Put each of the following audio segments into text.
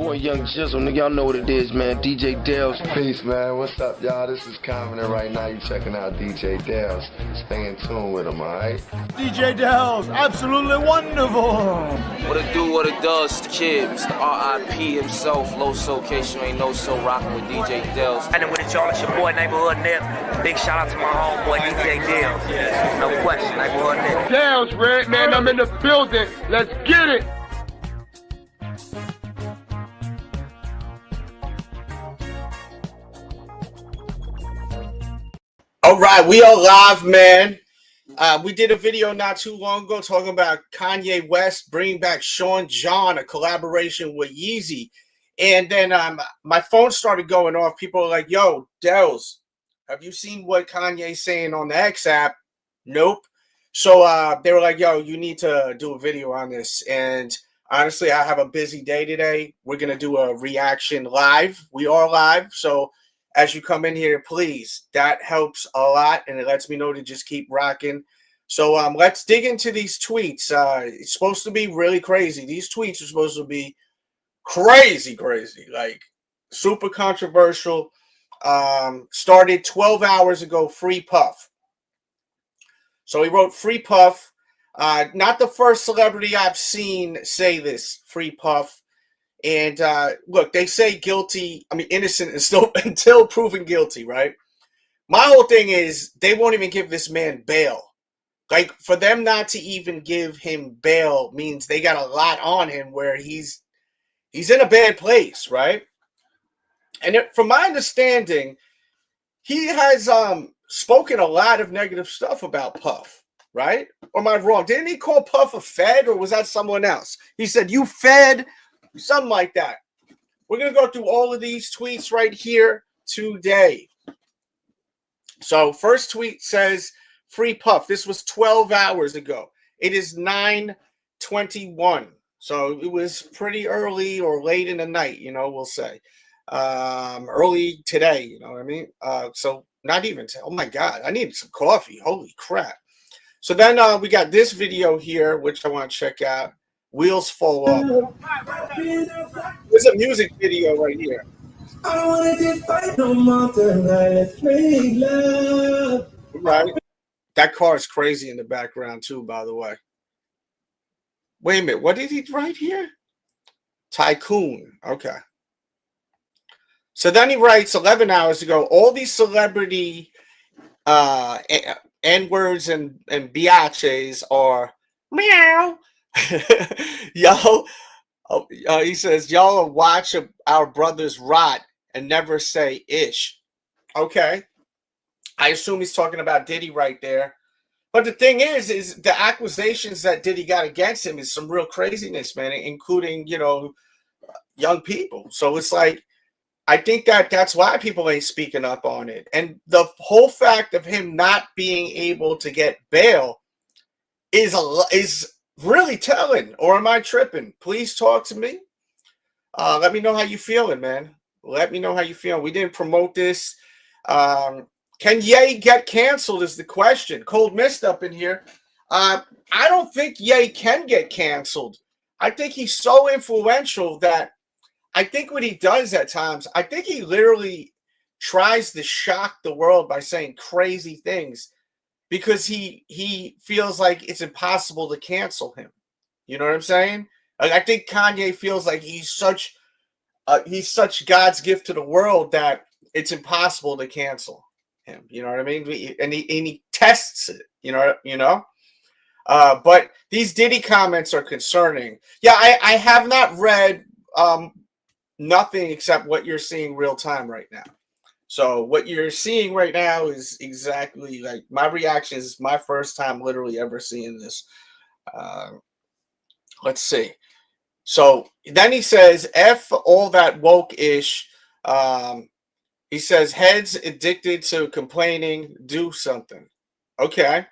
boy Young Jizzle, nigga, y'all know what it is, man. DJ Dales. Peace, man. What's up, y'all? This is Common, and right now you checking out DJ Dales. Stay in tune with him, all right? DJ Dales, absolutely wonderful. What it do, what it does, kid. Mr. R.I.P. himself, Low Soul Case, you ain't no so rockin' with DJ Dales. And with it, y'all, it's your boy, Neighborhood Nip. Big shout out to my homeboy, DJ Dales. No question, Neighborhood Nip. Dales, Rant, man, I'm in the building. Let's get it. All right, we are live, man. We did a video not too long ago talking about Kanye West bringing back Sean John, a collaboration with Yeezy. And then my phone started going off. People are like, yo, Dels, have you seen what Kanye's saying on the X app? Nope. So they were like, yo, you need to do a video on this. And honestly, I have a busy day today. We're going to do a reaction live. We are live. So as you come in here, please, that helps a lot. And it lets me know to just keep rocking. So let's dig into these tweets. It's supposed to be really crazy. These tweets are supposed to be crazy, like super controversial. Started 12 hours ago, Free Puff. So he wrote Free Puff. Not the first celebrity I've seen say this, Free Puff. And look, they say guilty, innocent until proven guilty, right? My whole thing is they won't even give this man bail. Like, for them not to even give him bail means they got a lot on him where he's in a bad place, right? And from my understanding, he has spoken a lot of negative stuff about Puff, right? Or am I wrong? Didn't he call Puff a fed, or was that someone else? He said, you fed, something like that. We're going to go through all of these tweets right here today. So first tweet says, Free Puff. This was 12 hours ago. It is 9:21. So it was pretty early or late in the night, we'll say. Early today, you know what I mean? So not even, oh my God, I need some coffee. Holy crap. So then we got this video here, which I want to check out. Wheels Fall Off. There's a music video right here. I don't want to fight no more tonight. Let's make love. Right. That car is crazy in the background too, by the way. Wait a minute. What did he write here? Tycoon. Okay. So then he writes 11 hours ago, all these celebrity N-words and biatches are meow. Y'all, he says, y'all watch our brothers rot and never say ish. Okay. I assume he's talking about Diddy right there. But the thing is the accusations that Diddy got against him is some real craziness, man, including, young people. So it's like, I think that's why people ain't speaking up on it. And the whole fact of him not being able to get bail is really telling. Or am I tripping? Please talk to me. Let me know how you feeling, man. Let me know how you feeling. We didn't promote this. Can Ye get canceled is the question. Cold Mist up in here. I don't think Ye can get canceled. I think he's so influential that I think what he does at times, I think he literally tries to shock the world by saying crazy things because he feels like it's impossible to cancel him. You know what I'm saying? Like, I think Kanye feels like he's such God's gift to the world that it's impossible to cancel him. You know what I mean? And he tests it. You know. But these Diddy comments are concerning. Yeah, I have not read nothing except what you're seeing real time right now. So what you're seeing right now is exactly like my reaction is my first time literally ever seeing this. Let's see. So then he says, F all that woke-ish. He says, heads addicted to complaining, do something. Okay.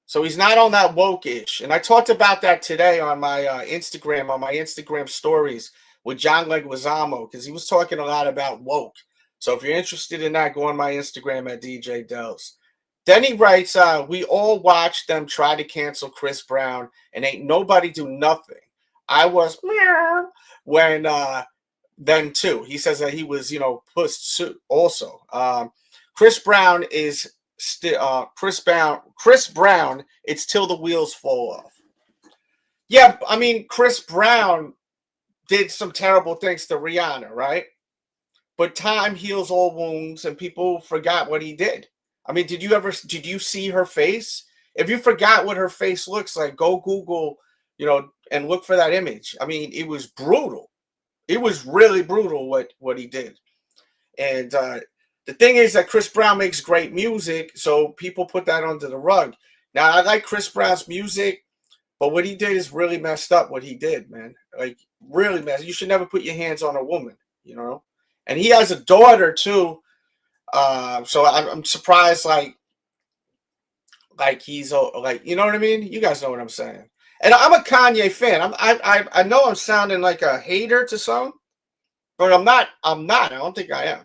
So he's not on that woke-ish. And I talked about that today on my Instagram stories with John Leguizamo, because he was talking a lot about woke. So if you're interested in that, go on my Instagram at DJ Dels. Then he writes, we all watched them try to cancel Chris Brown and ain't nobody do nothing. I was meow when then too. He says that he was, pussed also. Chris Brown is still Chris Brown, it's till the wheels fall off. Yeah, I mean, Chris Brown did some terrible things to Rihanna, right? But time heals all wounds, and people forgot what he did. I mean, did you see her face? If you forgot what her face looks like, go Google, and look for that image. I mean, it was brutal. It was really brutal what he did. And the thing is that Chris Brown makes great music, so people put that under the rug. Now, I like Chris Brown's music, but what he did is really messed up. What he did, man, like really messed. You should never put your hands on a woman, And he has a daughter too, so I'm surprised. Like he's like, you know what I mean? You guys know what I'm saying. And I'm a Kanye fan. I know I'm sounding like a hater to some, but I'm not. I don't think I am.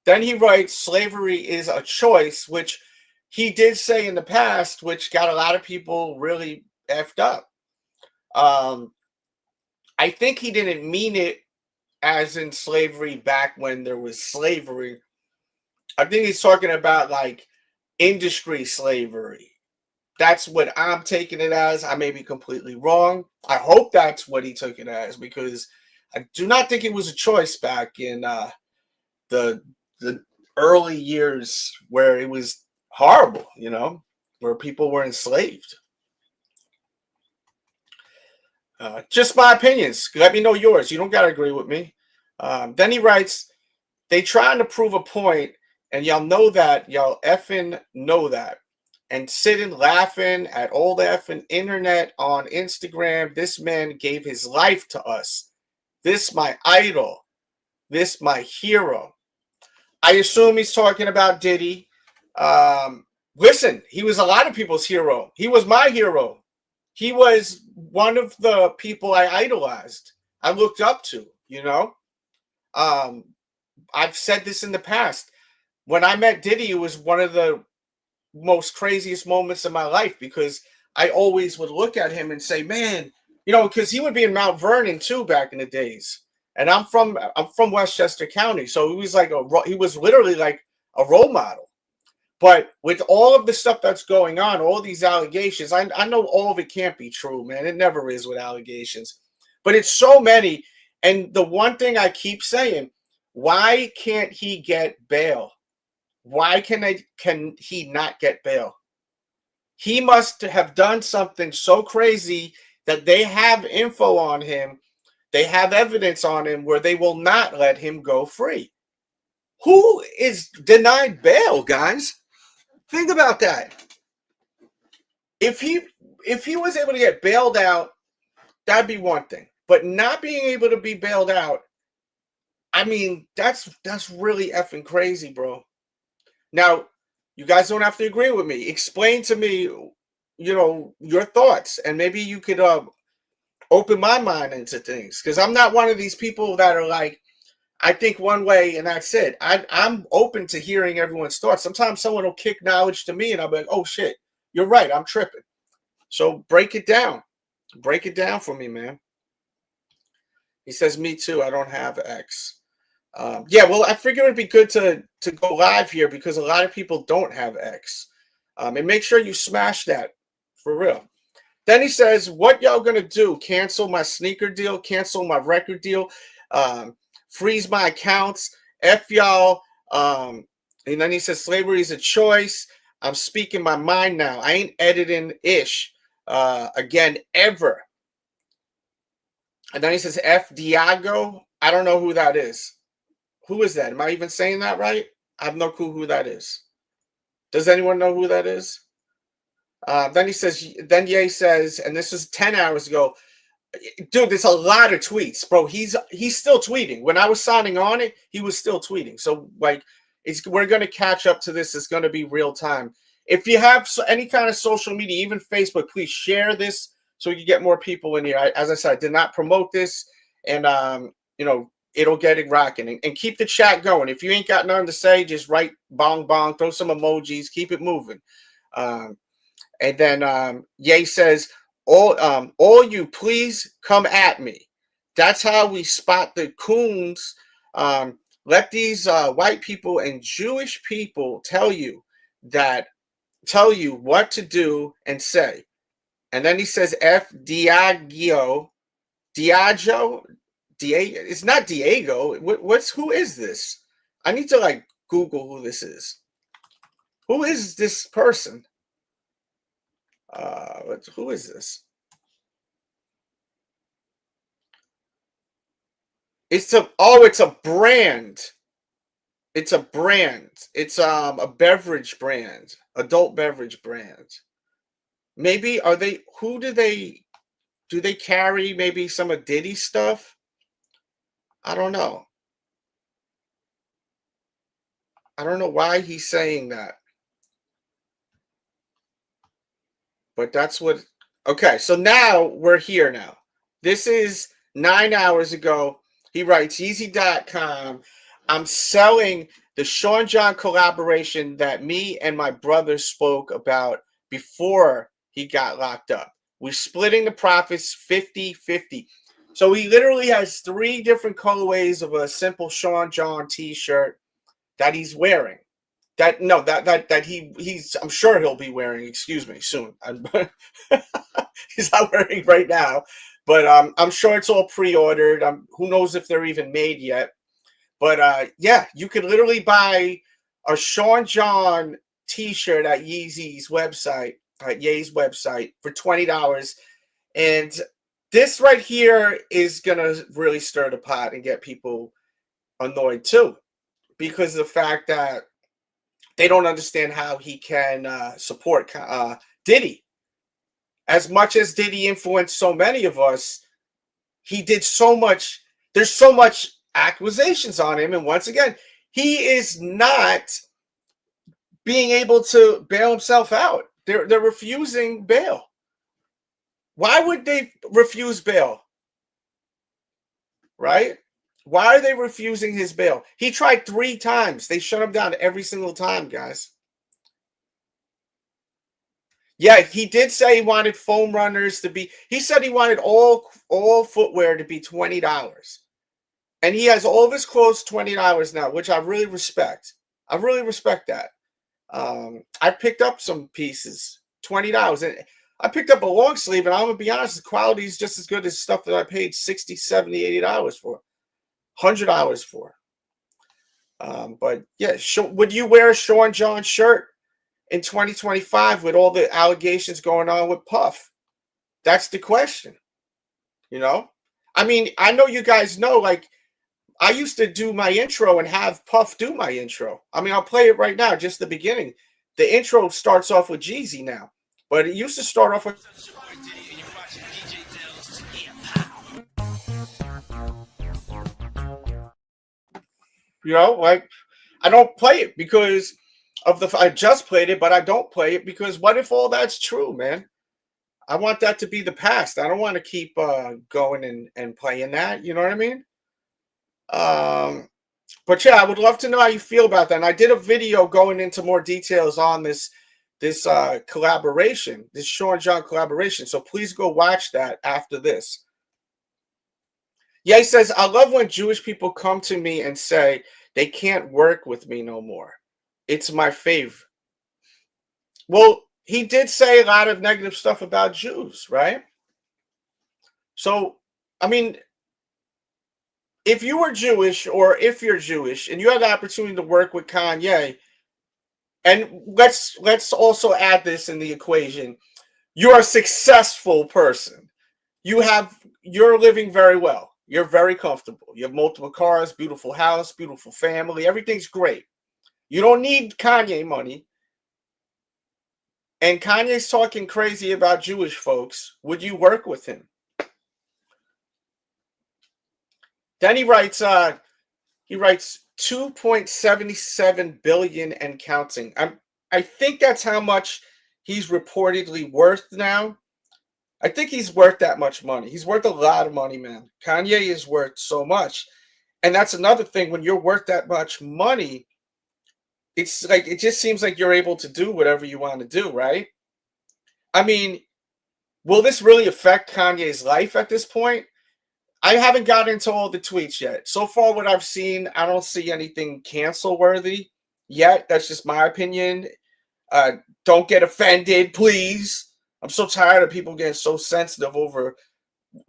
Then he writes, slavery is a choice, which he did say in the past, which got a lot of people really effed up. I think he didn't mean it as in slavery back when there was slavery. I think he's talking about like industry slavery. That's what I'm taking it as. I may be completely wrong. I hope that's what he took it as, because I do not think it was a choice back in the early years where it was horrible, where people were enslaved. Just my opinions. Let me know yours. You don't got to agree with me. Then he writes, they trying to prove a point, and y'all know that. Y'all effing know that. And sitting laughing at all the effing internet on Instagram. This man gave his life to us. This my idol. This my hero. I assume he's talking about Diddy. Listen, he was a lot of people's hero. He was my hero. He was one of the people I idolized. I looked up to, I've said this in the past. When I met Diddy, it was one of the most craziest moments of my life, because I always would look at him and say, man, because he would be in Mount Vernon too back in the days. And I'm from Westchester County. So he was literally like a role model. But with all of the stuff that's going on, all these allegations, I know all of it can't be true, man. It never is with allegations. But it's so many. And the one thing I keep saying, why can't he get bail? Why can he not get bail? He must have done something so crazy that they have info on him. They have evidence on him where they will not let him go free. Who is denied bail, guys? Think about that. If he was able to get bailed out, that'd be one thing. But not being able to be bailed out, I mean, that's really effing crazy, bro. Now, you guys don't have to agree with me. Explain to me, your thoughts, and maybe you could open my mind into things, because I'm not one of these people that are like, I think one way and that's it. I'm open to hearing everyone's thoughts. Sometimes someone will kick knowledge to me and I'll be like, oh shit, you're right, I'm tripping. So break it down. Break it down for me, man. He says, me too, I don't have X. Yeah, well, I figure it'd be good to go live here, because a lot of people don't have X. And make sure you smash that for real. Then he says, what y'all gonna do? Cancel my sneaker deal? Cancel my record deal? Freeze my accounts? F y'all. And then he says, slavery is a choice. I'm speaking my mind now. I ain't editing ish again ever. And then he says, F Diago. I don't know who that is. Who is that? Am I even saying that right? I have no clue who that is. Does anyone know who that is? Then he says, then Ye says, and this was 10 hours ago, dude, there's a lot of tweets, bro. He's still tweeting. When I was signing on it, he was still tweeting. So like, we're going to catch up to this. It's going to be real time. If you have any kind of social media, even Facebook, please share this so we can get more people in here. As I said, I did not promote this, and it'll get it rocking. And keep the chat going. If you ain't got nothing to say, just write bong bong, throw some emojis, keep it moving. And then Ye says, all you, please come at me. That's how we spot the coons. Let these white people and Jewish people tell you what to do and say. And then he says F Diageo. It's not Diego. Who is this? I need to like Google who this is. Who is this person? Who is this? It's a brand. It's a brand. It's a beverage brand, adult beverage brand. Maybe do they carry maybe some of Diddy stuff? I don't know. I don't know why he's saying that. But that's what. Okay, so now we're here now. This is 9 hours ago. He writes, Yeezy.com. I'm selling the Sean John collaboration that me and my brother spoke about before he got locked up. We're splitting the profits 50-50. So he literally has 3 different colorways of a simple Sean John t-shirt that he's wearing. He's I'm sure he'll be wearing, excuse me, soon. He's not wearing right now, but I'm sure it's all pre-ordered. Who knows if they're even made yet. But yeah, you could literally buy a Sean John t-shirt at Yeezy's website, at Ye's website for $20. And this right here is gonna really stir the pot and get people annoyed too, because of the fact that they don't understand how he can support Diddy. As much as Diddy influenced so many of us, he did so much. There's so much accusations on him. And once again, he is not being able to bail himself out. They're refusing bail. Why would they refuse bail? Right? Why are they refusing his bail? He tried 3 times. They shut him down every single time, guys. Yeah, he did say he wanted foam runners to be. He said he wanted all footwear to be $20. And he has all of his clothes $20 now, which I really respect. I really respect that. I picked up some pieces, $20. And I picked up a long sleeve, and I'm going to be honest, the quality is just as good as stuff that I paid $60, $70, $80 for. $100 for. But yeah, would you wear a Sean John shirt in 2025 with all the allegations going on with Puff? That's the question. You know? I mean, I know you guys know, like, I used to do my intro and have Puff do my intro. I mean, I'll play it right now, just the beginning. The intro starts off with Yeezy now, but it used to start off with. You know, like, I don't play it because of I just played it, but I don't play it because what if all that's true, man? I want that to be the past. I don't want to keep going and playing that. You know what I mean? But yeah, I would love to know how you feel about that. And I did a video going into more details on this collaboration, this Sean John collaboration. So please go watch that after this. Yeah, he says, I love when Jewish people come to me and say they can't work with me no more. It's my fave. Well, he did say a lot of negative stuff about Jews, right? So, I mean, if you were Jewish, or if you're Jewish and you had the opportunity to work with Kanye, and let's also add this in the equation, you're a successful person. You're living very well. You're very comfortable. You have multiple cars, beautiful house, beautiful family. Everything's great. You don't need Kanye money. And Kanye's talking crazy about Jewish folks. Would you work with him? Then he writes 2.77 billion and counting. I think that's how much he's reportedly worth now. I think he's worth that much money. He's worth a lot of money, man. Kanye is worth so much. And that's another thing. When you're worth that much money, it's like, it just seems like you're able to do whatever you want to do, right? I mean, will this really affect Kanye's life at this point? I haven't gotten into all the tweets yet. So far, what I've seen, I don't see anything cancel worthy yet. That's just my opinion. Don't get offended, please. I'm so tired of people getting so sensitive over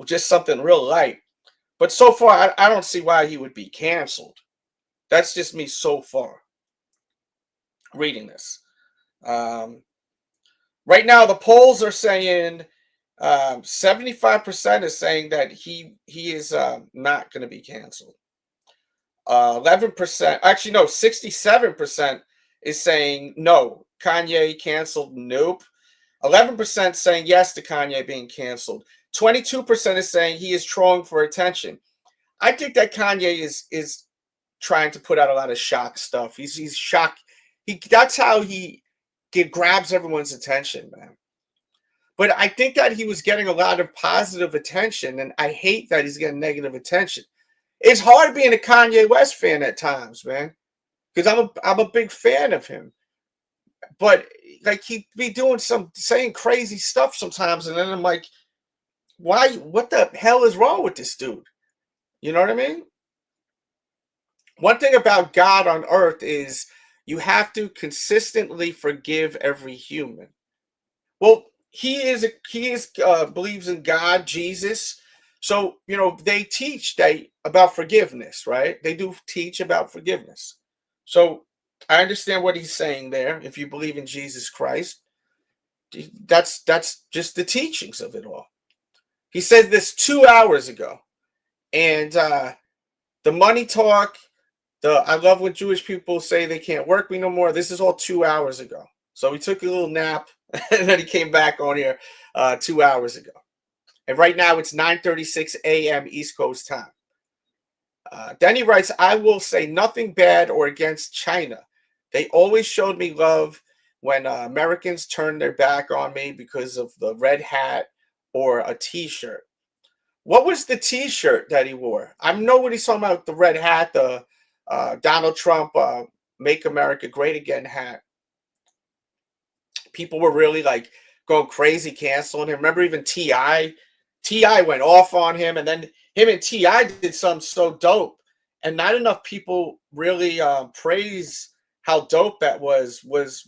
just something real light. But so far, I don't see why he would be canceled. That's just me so far reading this. Right now, the polls are saying 75% is saying that he is not going to be canceled. 11%, actually no, 67% is saying no. Kanye canceled, nope. 11% saying yes to Kanye being canceled. 22% is saying he is trolling for attention. I think that Kanye is trying to put out a lot of shock stuff. He's shocked. That's how he grabs everyone's attention, man. But I think that he was getting a lot of positive attention, and I hate that he's getting negative attention. It's hard being a Kanye West fan at times, man, because I'm a big fan of him. But like he'd be saying crazy stuff sometimes, and then I'm like, why? What the hell is wrong with this dude? You know what I mean? One thing about God on earth is you have to consistently forgive every human. Well, he believes in God, Jesus. So, they teach about forgiveness, right? They do teach about forgiveness. So I understand what he's saying there. If you believe in Jesus Christ, that's just the teachings of it all. He said this 2 hours ago. And the money talk, I love when Jewish people say they can't work me no more. This is all 2 hours ago. So he took a little nap and then he came back on here 2 hours ago. And right now it's 9:36 a.m. East Coast time. Then he writes, I will say nothing bad or against China. They always showed me love when Americans turned their back on me because of the red hat or a t-shirt. What was the t-shirt that he wore? I know what he's talking about, the red hat, the Donald Trump Make America Great Again hat. People were really like going crazy canceling him. Remember even T.I. went off on him, and then him and T.I. did something so dope. And not enough people really praise how dope that was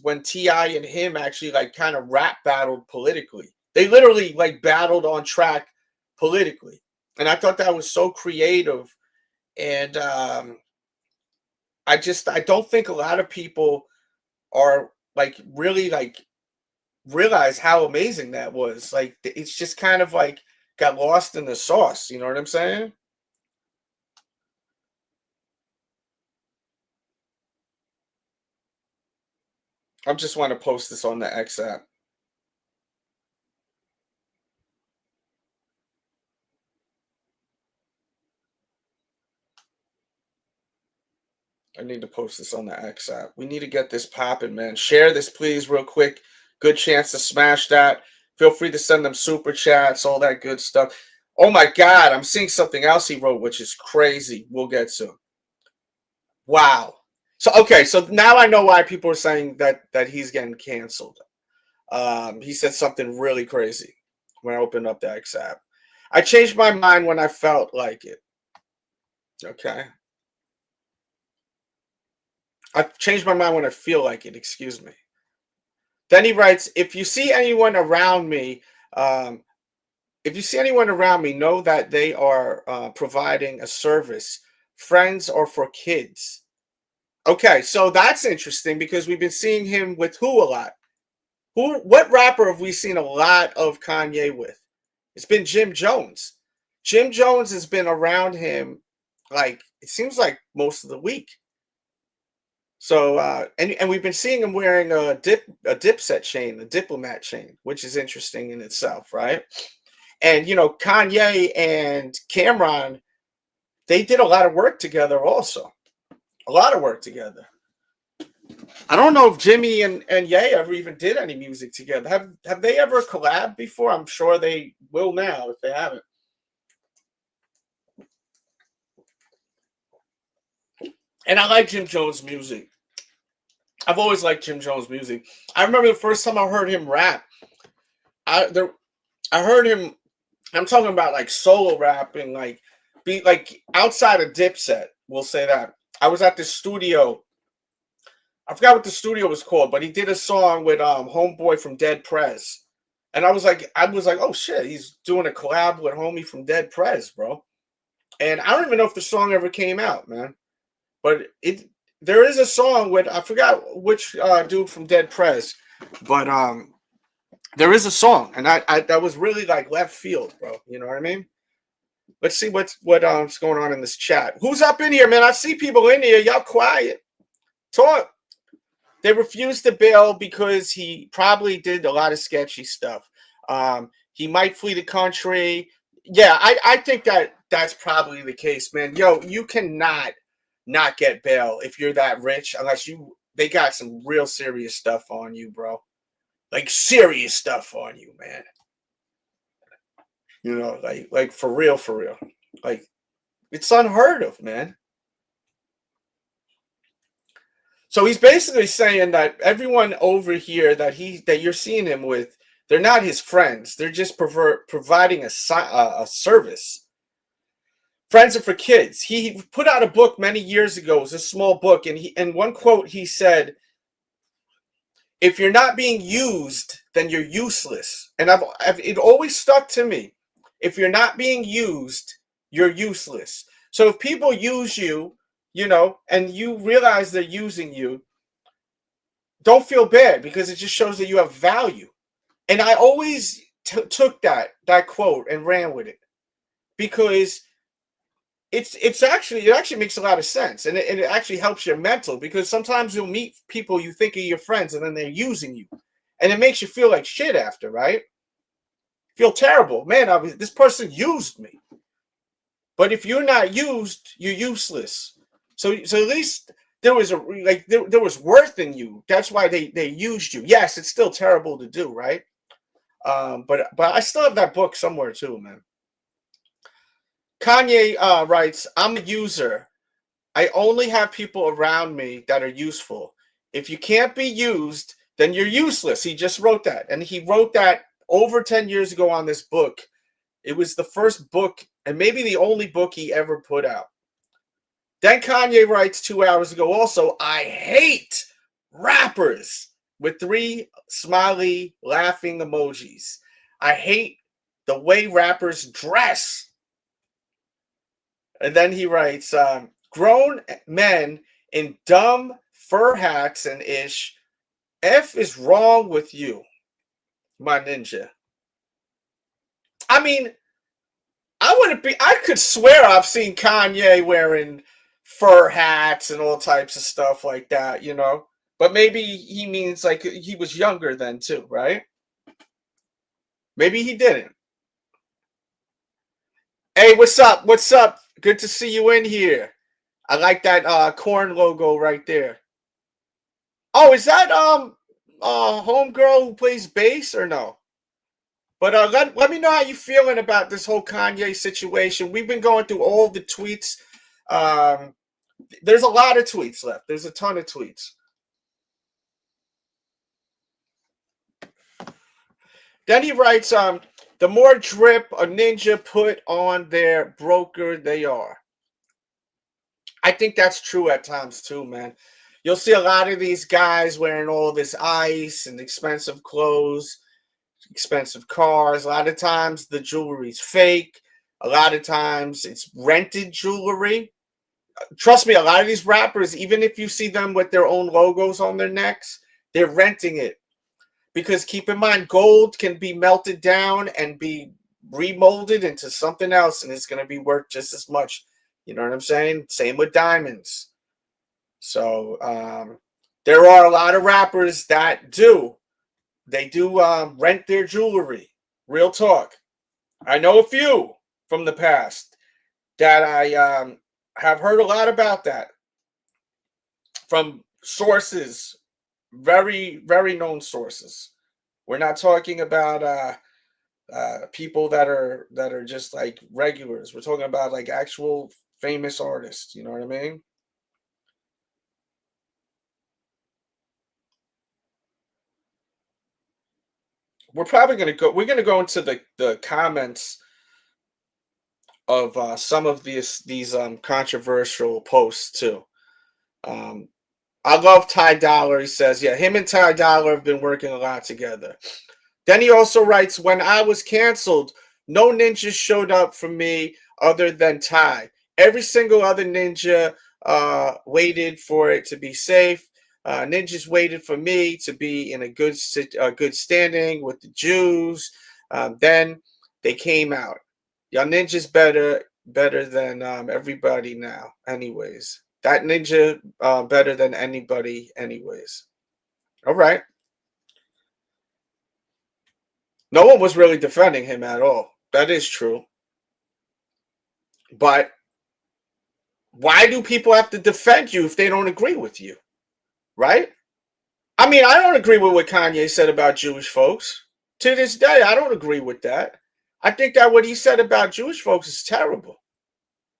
when T.I. and him actually like kind of rap battled politically. They literally like battled on track politically. And I thought that was so creative. And I don't think a lot of people are like really like realize how amazing that was. Like it's just kind of like got lost in the sauce. You know what I'm saying? I just want to post this on the X app. I need to post this on the X app. We need to get this popping, man. Share this, please, real quick. Good chance to smash that. Feel free to send them super chats, all that good stuff. Oh, my God. I'm seeing something else he wrote, which is crazy. We'll get to. Wow. So, okay. So now I know why people are saying that he's getting canceled. He said something really crazy when I opened up the X app. I changed my mind when I felt like it. Okay. I've changed my mind when I feel like it. Excuse me. Then he writes, if you see anyone around me, know that they are providing a service, friends or for kids. Okay, so that's interesting because we've been seeing him with who a lot? What rapper have we seen a lot of Kanye with? It's been Jim Jones. Jim Jones has been around him like it seems like most of the week. So and we've been seeing him wearing a Dipset chain, a Diplomat chain, which is interesting in itself, right? And Kanye and Cameron, they did a lot of work together also. A lot of work together. I don't know if Jimmy and Ye ever even did any music together. Have they ever collabed before? I'm sure they will now if they haven't. And I like Jim Jones' music. I've always liked Jim Jones' music. I remember the first time I heard him rap. I heard him. I'm talking about like solo rapping, like be like outside of Dipset. We'll say that. I was at the studio. I forgot what the studio was called, but he did a song with Homeboy from Dead Prez. And I was like, oh shit, he's doing a collab with homie from Dead Prez, bro. And I don't even know if the song ever came out, man. But there is a song with, I forgot which dude from Dead Prez, but there is a song, and I that was really like left field, bro. You know what I mean? Let's see what's going on in this chat. Who's up in here, man? I see people in here. Y'all quiet. Talk. They refused to bail because he probably did a lot of sketchy stuff. He might flee the country. Yeah, I think that's probably the case, man. Yo, you cannot not get bail if you're that rich unless they got some real serious stuff on you, bro. Like serious stuff on you, man. You know, like for real. Like it's unheard of, man. So he's basically saying that everyone over here that you're seeing him with, they're not his friends. They're just providing a service. Friends are for kids. He put out a book many years ago. It was a small book, and in one quote he said, "If you're not being used, then you're useless." And it always stuck to me. If you're not being used, you're useless. So if people use you, you know, and you realize they're using you, don't feel bad because it just shows that you have value. And I always took that quote and ran with it because it actually makes a lot of sense, and it actually helps your mental, because sometimes you'll meet people you think are your friends and then they're using you, and it makes you feel like shit after, right? Feel terrible, man. This person used me. But if you're not used, you're useless. So at least there was there was worth in you. That's why they used you. Yes, it's still terrible to do, right? But I still have that book somewhere too, man. Kanye writes, "I'm a user. I only have people around me that are useful. If you can't be used, then you're useless." He just wrote that, and he wrote that over 10 years ago on this book. It was the first book and maybe the only book he ever put out. Then Kanye writes 2 hours ago also, "I hate rappers," with 3 smiley laughing emojis. "I hate the way rappers dress." And then he writes, "Grown men in dumb fur hats and ish. F is wrong with you, my ninja." I mean, I could swear I've seen Kanye wearing fur hats and all types of stuff like that, you know. But maybe he means like he was younger then too, right? Maybe he didn't. Hey, what's up? What's up? Good to see you in here. I like that corn logo right there. Oh, is that homegirl who plays bass or no? But let me know how you feeling about this whole Kanye situation. We've been going through all the tweets. There's a lot of tweets left. There's a ton of tweets. Then he writes, "The more drip a ninja put on their broker they are." I think that's true at times too, man. You'll see a lot of these guys wearing all this ice and expensive clothes, expensive cars. A lot of times the jewelry's fake. A lot of times it's rented jewelry. Trust me, a lot of these rappers, even if you see them with their own logos on their necks, they're renting it. Because keep in mind, gold can be melted down and be remolded into something else, and it's going to be worth just as much. You know what I'm saying? Same with diamonds. So there are a lot of rappers that do. They do rent their jewelry. Real talk. I know a few from the past that I have heard a lot about that from sources, very, very known sources. We're not talking about people that are just like regulars. We're talking about like actual famous artists. You know what I mean? we're probably gonna go. We're gonna go into the comments of some of these controversial posts too. Um, I love Ty Dollar. He says, yeah, him and Ty Dollar have been working a lot together. Then he also writes, when I was canceled, no ninjas showed up for me other than Ty. Every single other ninja waited for it to be safe. Ninjas waited for me to be in a good standing with the Jews. Then they came out. Y'all ninjas better than everybody now. Anyways, that ninja better than anybody. Anyways, all right. No one was really defending him at all. That is true. But why do people have to defend you if they don't agree with you? Right? I mean, I don't agree with what Kanye said about Jewish folks. To this day, I don't agree with that. I think that what he said about Jewish folks is terrible.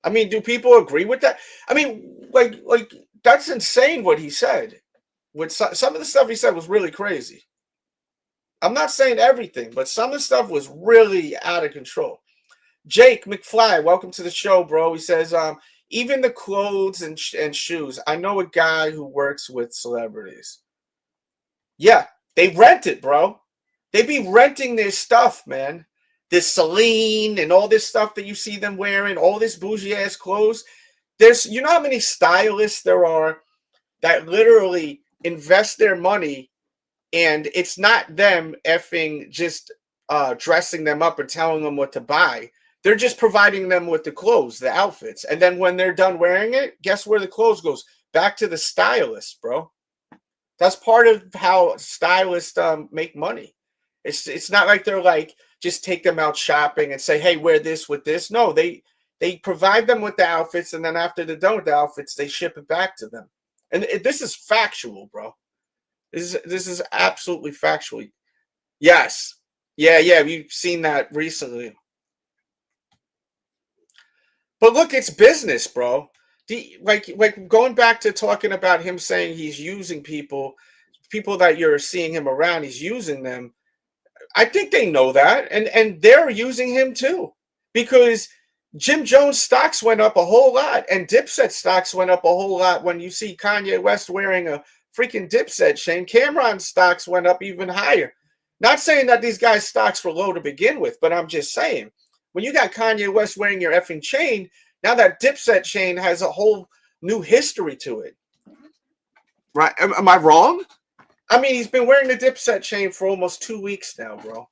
I mean, do people agree with that? I mean, like that's insane what he said. With some of the stuff he said was really crazy. I'm not saying everything, but some of the stuff was really out of control. Jake McFly, welcome to the show, bro. He says, even the clothes and shoes. I know a guy who works with celebrities. Yeah, they rent it, bro. They be renting their stuff, man. This Celine and all this stuff that you see them wearing, all this bougie ass clothes. You know how many stylists there are that literally invest their money, and it's not them effing just dressing them up or telling them what to buy. They're just providing them with the clothes, the outfits. And then when they're done wearing it, guess where the clothes goes? Back to the stylist, bro. That's part of how stylists make money. It's not like they're like, just take them out shopping and say, hey, wear this with this. No, they provide them with the outfits, and then after they're done with the outfits, they ship it back to them. And this is factual, bro. This is absolutely factual. Yes. Yeah, we've seen that recently. But look, it's business, bro. Like going back to talking about him saying he's using people that you're seeing him around, he's using them. I think they know that, and they're using him too, because Jim Jones stocks went up a whole lot, and Dipset stocks went up a whole lot when you see Kanye West wearing a freaking Dipset chain. Cameron stocks went up even higher. Not saying that these guys' stocks were low to begin with, but I'm just saying, when you got Kanye West wearing your effing chain, now that Dipset chain has a whole new history to it. Right? Am I wrong? I mean, he's been wearing the Dipset chain for almost 2 weeks now, bro.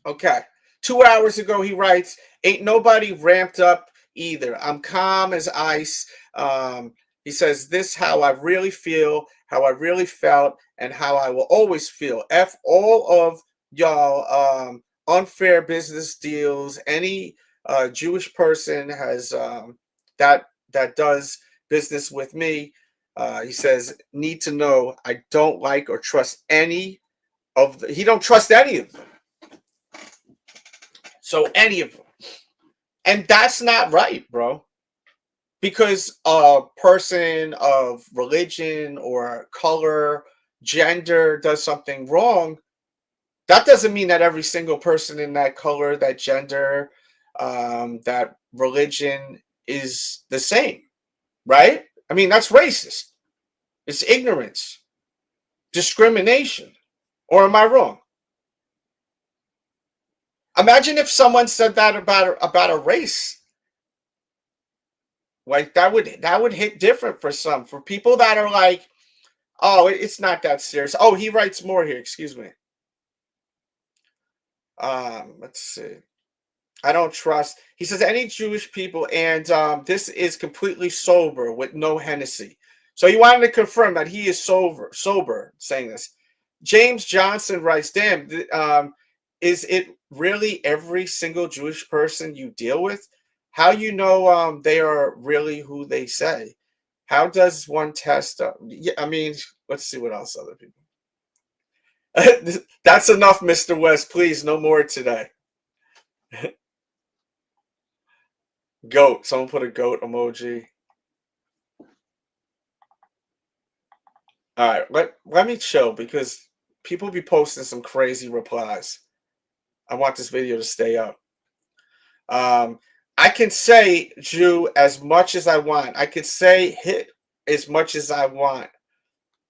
Okay. 2 hours ago, he writes, ain't nobody ramped up either. I'm calm as ice. He says, this how I really feel, how I really felt, and how I will always feel. F all of y'all unfair business deals. Any Jewish person has that does business with me. He says, need to know I don't like or trust any of them. He don't trust any of them. So any of them. And that's not right, bro. Because a person of religion or color, gender does something wrong, that doesn't mean that every single person in that color, that gender, that religion is the same, right? I mean, that's racist. It's ignorance, discrimination. Or am I wrong? Imagine if someone said that about a race. Like that would hit different for some. For people that are like, oh, it's not that serious. Oh, he writes more here. Excuse me. Let's see. I don't trust. He says any Jewish people, and this is completely sober with no Hennessy. So he wanted to confirm that he is sober, saying this. James Johnson writes, damn, is it really every single Jewish person you deal with? How you know they are really who they say? How does one test? Yeah, I mean, let's see what else other people. That's enough, Mr. West. Please, no more today. Goat. Someone put a goat emoji. All right, let me chill because people be posting some crazy replies. I want this video to stay up. Um, I can say Jew as much as I want. I could say hit as much as I want.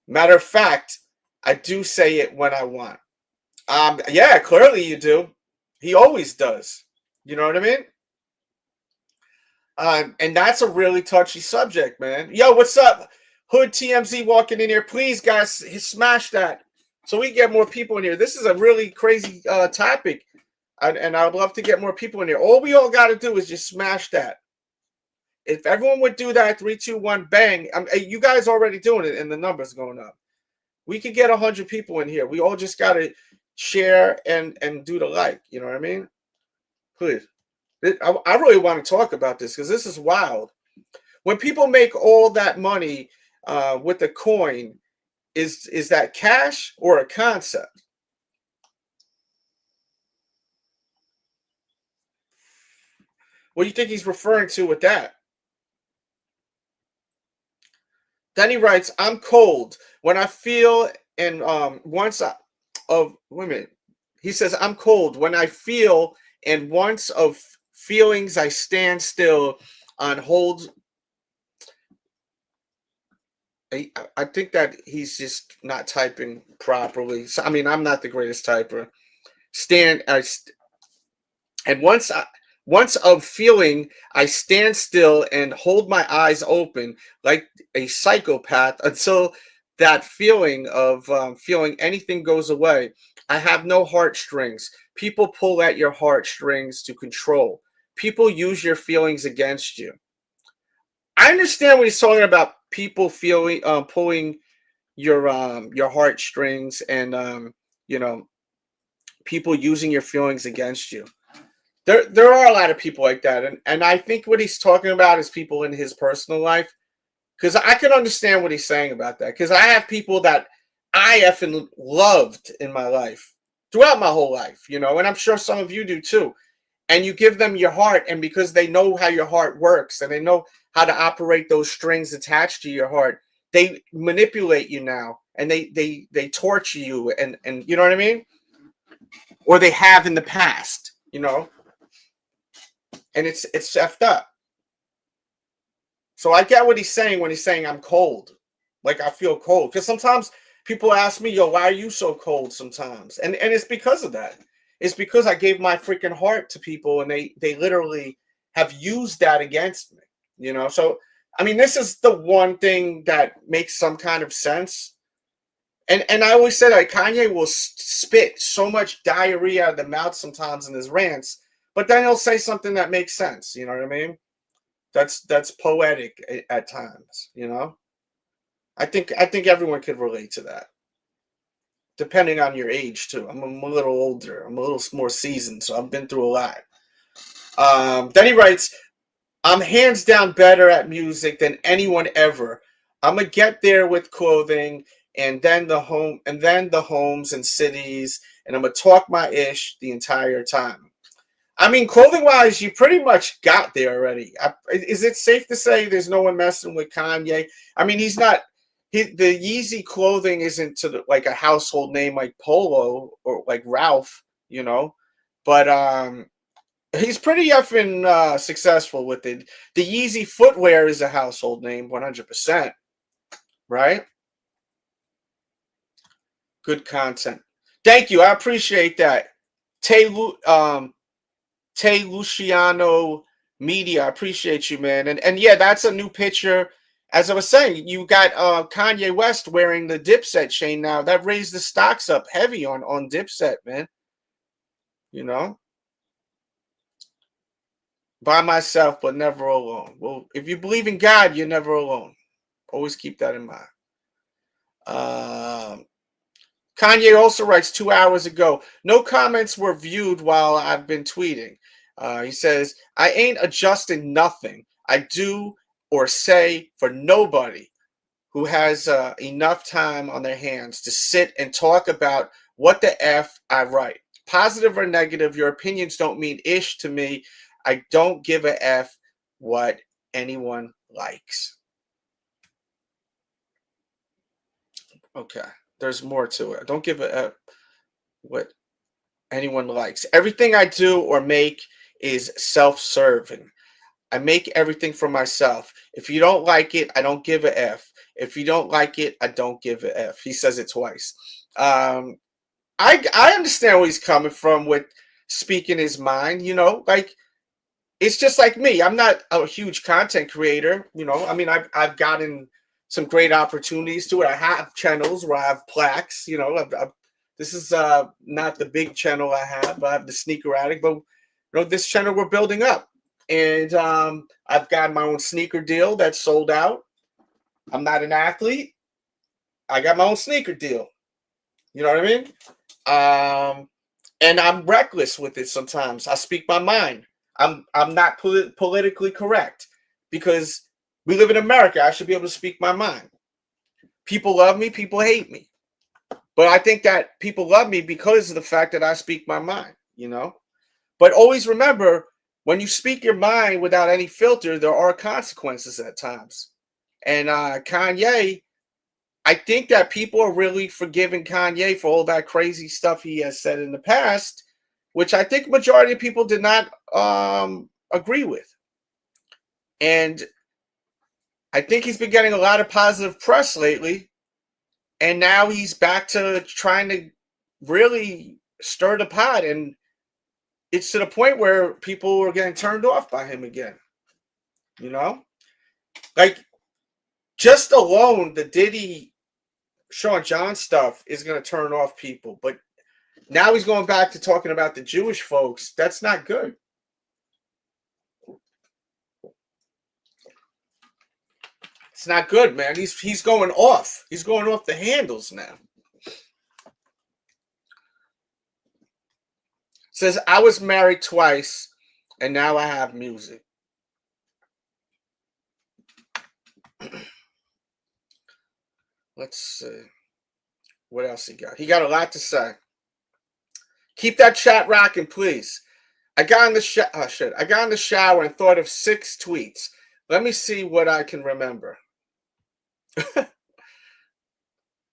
Matter of fact, I do say it when I want. Yeah, clearly you do. He always does. You know what I mean? And that's a really touchy subject, man. Yo, what's up? Hood TMZ walking in here. Please, guys, smash that so we get more people in here. This is a really crazy topic. And I would love to get more people in here. All we all got to do is just smash that. If everyone would do that, 3, 2, 1, bang. You guys already doing it, and the numbers going up. We could get 100 people in here. We all just got to share and do the like. You know what I mean? Please. I really want to talk about this because this is wild. When people make all that money with the coin, is that cash or a concept? What do you think he's referring to with that? Then he writes, I'm cold when I feel and once I, of wait a minute. He says, I'm cold when I feel and once of feelings I stand still on hold. I think that he's just not typing properly. So I mean, I'm not the greatest typer. And once of feeling, I stand still and hold my eyes open like a psychopath until that feeling of feeling anything goes away. I have no heartstrings. People pull at your heartstrings to control. People use your feelings against you. I understand what he's talking about. People feeling pulling your heartstrings and you know, people using your feelings against you. There are a lot of people like that, and I think what he's talking about is people in his personal life, because I can understand what he's saying about that, because I have people that I effing loved in my life throughout my whole life, you know, and I'm sure some of you do too. And you give them your heart, and because they know how your heart works and they know how to operate those strings attached to your heart, they manipulate you now, and they torture you, and you know what I mean, or they have in the past, you know. And it's effed up. So I get what he's saying when he's saying I'm cold. Like I feel cold. Because sometimes people ask me, yo, why are you so cold sometimes? And it's because of that. It's because I gave my freaking heart to people and they literally have used that against me. You know, so I mean, this is the one thing that makes some kind of sense. And I always said like Kanye will spit so much diarrhea out of the mouth sometimes in his rants, but then he'll say something that makes sense. You know what I mean? That's poetic at times. You know, I think everyone could relate to that, depending on your age too. I'm a little older. I'm a little more seasoned, so I've been through a lot. Then he writes, "I'm hands down better at music than anyone ever. I'm gonna get there with clothing." And then the homes and cities, and I'm gonna talk my ish the entire time. I mean, clothing wise, you pretty much got there already. Is it safe to say there's no one messing with Kanye? I mean, he's not. The Yeezy clothing isn't like a household name like Polo or like Ralph, you know. But he's pretty effing successful with it. The Yeezy footwear is a household name, 100%, right? Good content. Thank you. I appreciate that. Tay Luciano Media. I appreciate you, man. And yeah, that's a new picture. As I was saying, you got Kanye West wearing the Dipset chain now. That raised the stocks up heavy on Dipset, man. You know? By myself, but never alone. Well, if you believe in God, you're never alone. Always keep that in mind. Kanye also writes 2 hours ago, no comments were viewed while I've been tweeting. He says, I ain't adjusting nothing. I do or say for nobody who has enough time on their hands to sit and talk about what the F I write. Positive or negative, your opinions don't mean ish to me. I don't give a F what anyone likes. Okay. There's more to it. Don't give a what anyone likes. Everything I do or make is self-serving. I make everything for myself. If you don't like it, I don't give a F. If you don't like it, I don't give a F. He says it twice. Um, I understand where he's coming from with speaking his mind, like it's just like me. I'm not a huge content creator, I mean, I've gotten some great opportunities to it. I have channels where I have plaques, this is not the big channel I have. I have the Sneaker Addict, but this channel we're building up. And I've got my own sneaker deal that's sold out. I'm not an athlete. I got my own sneaker deal. You know what I mean? And I'm reckless with it sometimes. I speak my mind. I'm not politically correct because we live in America. I should be able to speak my mind. People love me. People hate me. But I think that people love me because of the fact that I speak my mind, But always remember, when you speak your mind without any filter, there are consequences at times. And Kanye, I think that people are really forgiving Kanye for all that crazy stuff he has said in the past, which I think majority of people did not agree with. And I think he's been getting a lot of positive press lately. And now he's back to trying to really stir the pot. And it's to the point where people are getting turned off by him again. Like, just alone, the Diddy, Sean John stuff is going to turn off people. But now he's going back to talking about the Jewish folks. That's not good. It's not good, man. He's going off. He's going off the handles now. Says, I was married twice, and now I have music. Let's see. What else he got? He got a lot to say. Keep that chat rocking, please. I got in the shower and thought of 6 tweets. Let me see what I can remember.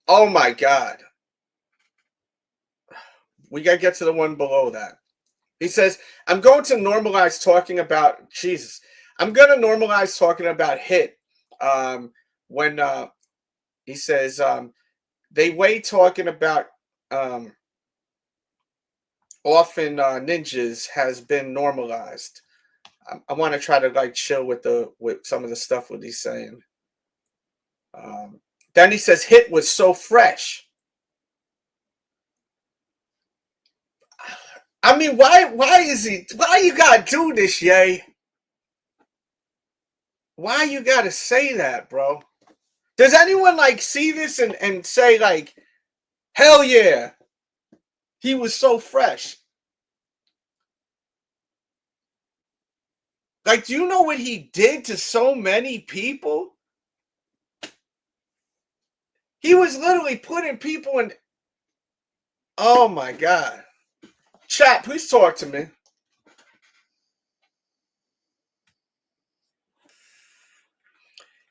Oh my God. We got to get to the one below that. He says, I'm going to normalize talking about Jesus. I'm going to normalize talking about hit. When he says, they way talking about often ninjas has been normalized. I want to try to chill with some of the stuff what he's saying. Then he says, hit was so fresh. I mean, why you gotta do this, Ye? Why you gotta say that, bro? Does anyone see this and say hell yeah, he was so fresh? Do you know what he did to so many people? He was literally putting people in. Oh my God. Chat, please talk to me.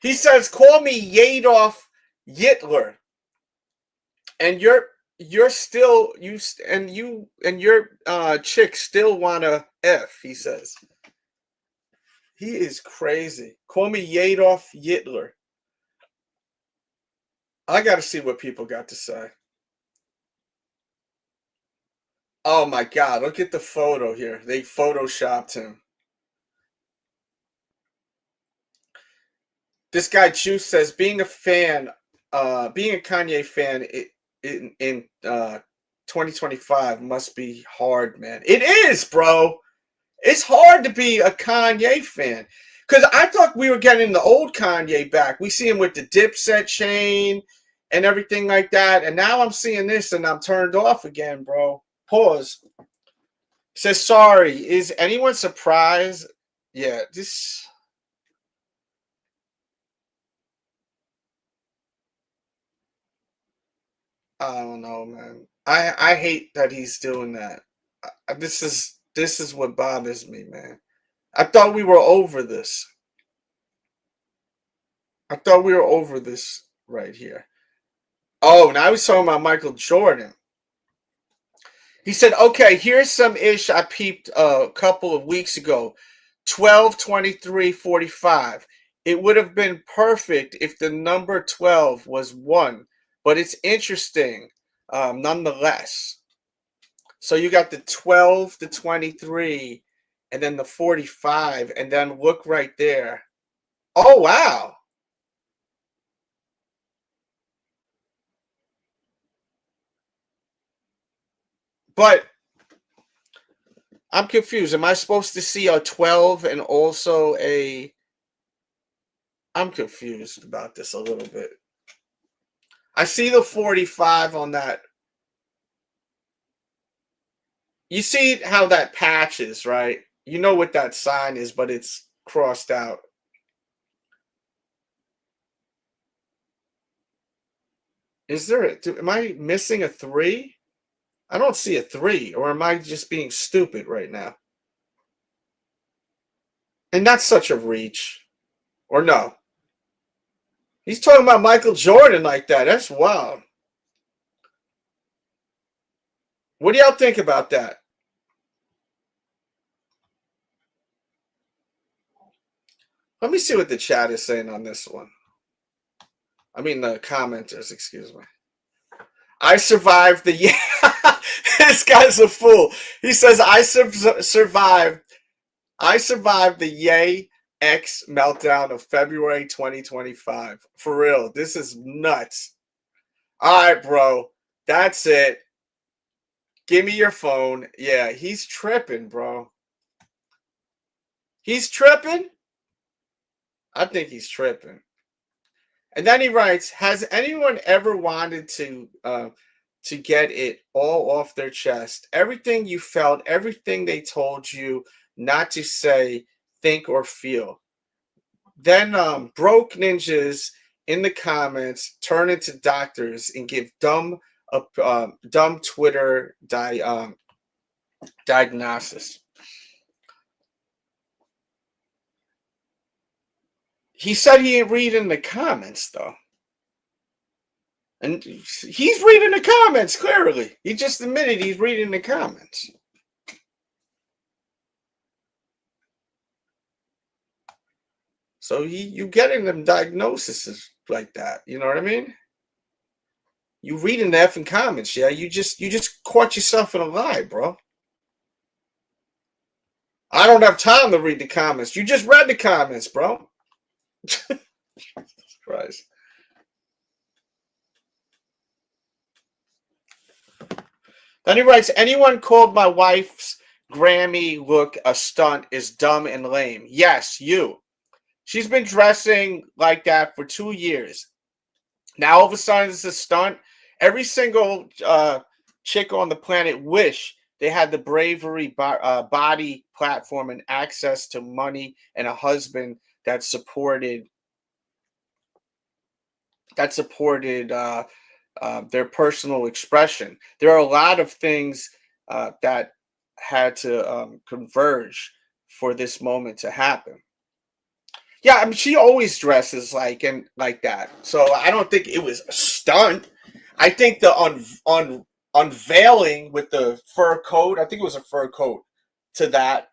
He says, call me Yadolf Hitler. And you're still and your chick still wanna F, he says. He is crazy. Call me Yadolf Hitler. I gotta see what people got to say. Oh my God, look at the photo here. They photoshopped him. This guy Juice says being a Kanye fan in 2025 must be hard, man. It is, bro. It's hard to be a Kanye fan. Because I thought we were getting the old Kanye back. We see him with the Dipset chain and everything like that. And now I'm seeing this and I'm turned off again, bro. Pause. Says, sorry. Is anyone surprised? Yeah, this... I don't know, man. I hate that he's doing that. This is what bothers me, man. I thought we were over this. I thought we were over this right here. Oh, now he's talking about Michael Jordan. He said, okay, here's some ish I peeped a couple of weeks ago. 12-23-45. It would have been perfect if the number 12 was 1, but it's interesting nonetheless. So you got the 12, the 23, and then the 45, and then look right there. Oh, wow. But I'm confused. Am I supposed to see a 12 and also a... I'm confused about this a little bit. I see the 45 on that. You see how that patch is, right? You know what that sign is, but it's crossed out. Is there am I missing a 3? I don't see a 3, or am I just being stupid right now? And that's such a reach. Or no? He's talking about Michael Jordan like that. That's wild. What do y'all think about that? Let me see what the chat is saying on this one. I mean, the commenters, excuse me. I survived the... Yeah, this guy's a fool. He says, I survived the Yay X meltdown of February 2025. For real, this is nuts. All right, bro. That's it. Give me your phone. Yeah, he's tripping, bro. He's tripping? I think he's tripping. And then he writes, has anyone ever wanted to get it all off their chest? Everything you felt, everything they told you not to say, think, or feel. Then broke ninjas in the comments turn into doctors and give dumb Twitter diagnosis. He said he ain't reading the comments, though. And he's reading the comments, clearly. He just admitted he's reading the comments. So you getting them diagnoses like that, you know what I mean? You reading the effing comments, yeah? You just caught yourself in a lie, bro. I don't have time to read the comments. You just read the comments, bro. Jesus Christ. Then he writes, anyone called my wife's Grammy look a stunt is dumb and lame. Yes, you. She's been dressing like that for 2 years. Now all of a sudden it's a stunt. Every single chick on the planet wish they had the bravery, body, platform, and access to money and a husband that supported their personal expression. There are a lot of things that had to converge for this moment to happen. Yeah, I mean, she always dresses like that, so I don't think it was a stunt. I think the unveiling with the fur coat, I think it was a fur coat, to that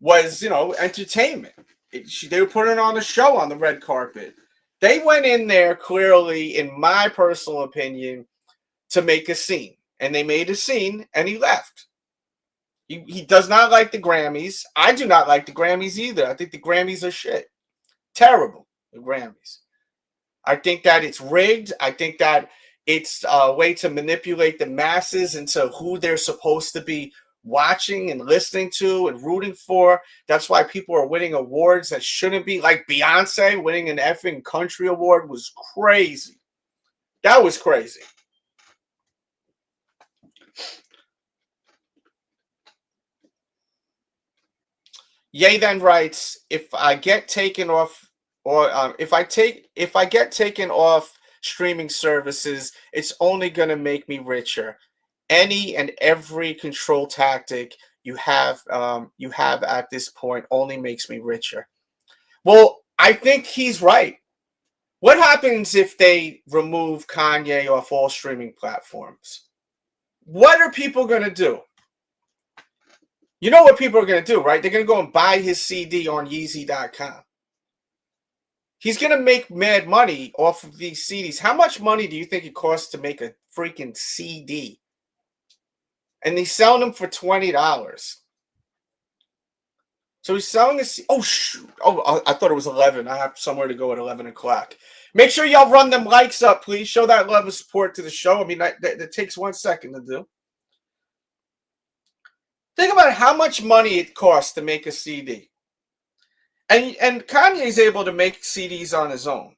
was, entertainment. They were putting on a show on the red carpet. They went in there clearly, in my personal opinion, to make a scene. And they made a scene, and he left. He does not like the Grammys. I do not like the Grammys either. I think the Grammys are shit. Terrible, the Grammys. I think that it's rigged. I think that it's a way to manipulate the masses into who they're supposed to be watching and listening to and rooting for. That's why people are winning awards that shouldn't be. Like Beyonce winning an effing country award was crazy. That was crazy. Ye then writes, if I get taken off, or if I get taken off streaming services, it's only going to make me richer. Any and every control tactic you have at this point only makes me richer. Well, I think he's right. What happens if they remove Kanye off all streaming platforms? What are people going to do? You know what people are going to do, right? They're going to go and buy his CD on Yeezy.com. He's going to make mad money off of these CDs. How much money do you think it costs to make a freaking CD? And he's selling them for $20. So he's selling a CD. Oh, shoot. Oh, I thought it was 11. I have somewhere to go at 11 o'clock. Make sure y'all run them likes up, please. Show that love and support to the show. I mean, that takes 1 second to do. Think about how much money it costs to make a CD. And Kanye's able to make CDs on his own.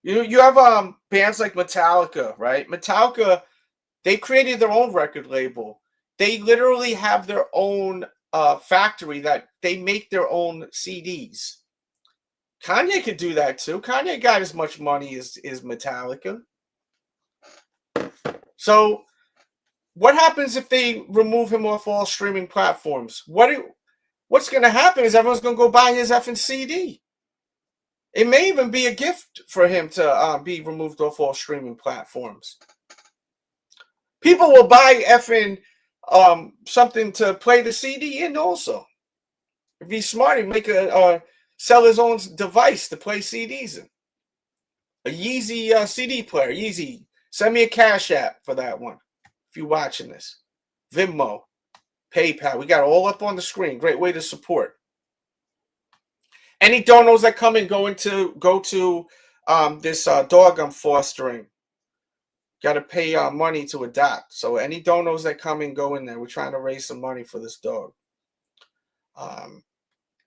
You have bands like Metallica, right? Metallica, they created their own record label. They literally have their own factory that they make their own CDs. Kanye could do that too. Kanye got as much money as Metallica. So what happens if they remove him off all streaming platforms? What's going to happen is everyone's going to go buy his effing CD. It may even be a gift for him to be removed off all streaming platforms. People will buy effing something to play the CD in also. If he's smart, he'd make sell his own device to play CDs in. A Yeezy CD player. Yeezy, send me a Cash App for that one. If you're watching this. Venmo, PayPal. We got it all up on the screen. Great way to support. Any donos that come in go to this dog I'm fostering. Got to pay money to adopt. So any donos that come in go in there. We're trying to raise some money for this dog.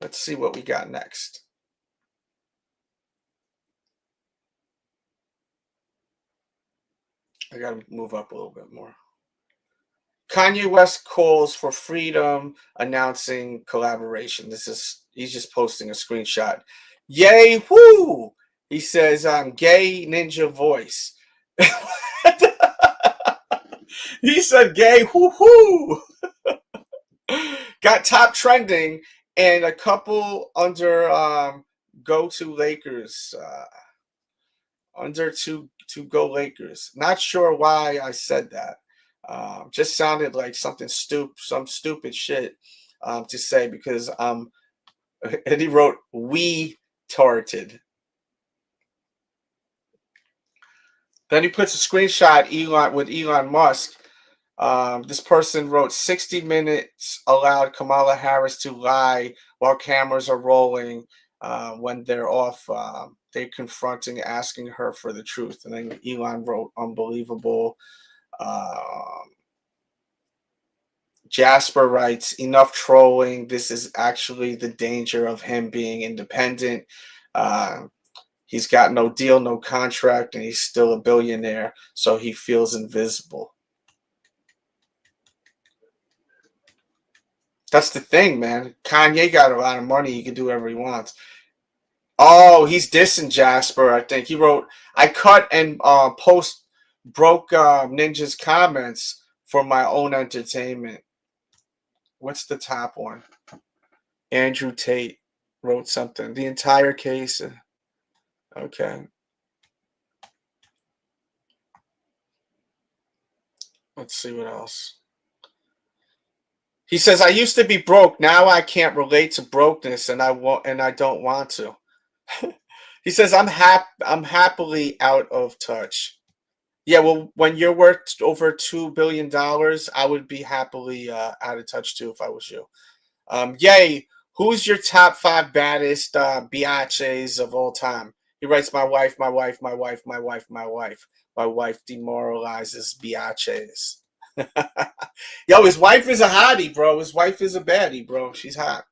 Let's see what we got next. I got to move up a little bit more. Kanye West calls for freedom, announcing collaboration. He's just posting a screenshot. Yay, whoo! He says, gay ninja voice. He said gay, whoo-hoo! Got top trending, and a couple under go to Lakers. Under to go Lakers. Not sure why I said that. Just sounded like some stupid shit to say because and he wrote we tarted. Then he puts a screenshot with Elon Musk. This person wrote 60 minutes allowed Kamala Harris to lie while cameras are rolling. When they're off, they're confronting, asking her for the truth. And then Elon wrote unbelievable. Jasper writes, enough trolling. This is actually the danger of him being independent. He's got no deal, no contract, and he's still a billionaire, so he feels invisible. That's the thing, man. Kanye got a lot of money. He can do whatever he wants. Oh, he's dissing Jasper, I think. He wrote, I cut and broke Ninja's comments for my own entertainment. What's the top one? Andrew Tate wrote something. The entire case. Okay. Let's see what else. He says, I used to be broke. Now I can't relate to brokenness, and I don't want to. He says, I'm happily out of touch. Yeah, well, when you're worth over $2 billion, I would be happily out of touch too if I was you. Yay, who's your top 5 baddest biatches of all time? He writes, my wife, my wife, my wife, my wife, my wife. My wife demoralizes biatches. Yo, his wife is a hottie, bro. His wife is a baddie, bro. She's hot.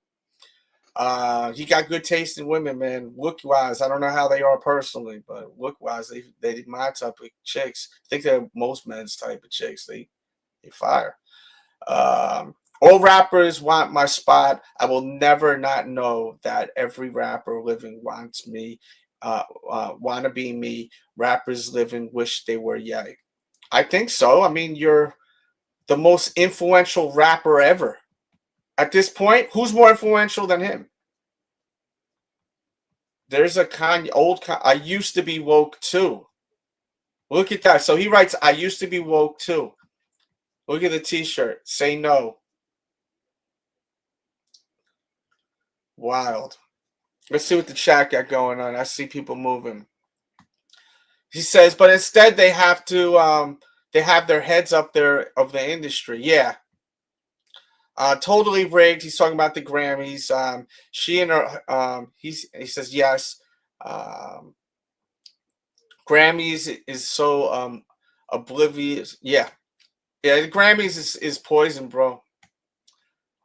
He got good taste in women, man. Look-wise, I don't know how they are personally, but look-wise, they my type of chicks. I think they're most men's type of chicks. They fire. All rappers want my spot. I will never not know that every rapper living wants me, wanna be me. Rappers living wish they were Ye. I think so. I mean, you're the most influential rapper ever. At this point, who's more influential than him? There's a Kanye, I used to be woke too. Look at that. So he writes, I used to be woke too. Look at the t-shirt. Say no. Wild. Let's see what the chat got going on. I see people moving. He says, but instead they have to, they have their heads up there of the industry. Yeah. Totally rigged. He's talking about the Grammys. She and her, he says, yes. Grammys is so oblivious. Yeah. Yeah, the Grammys is poison, bro.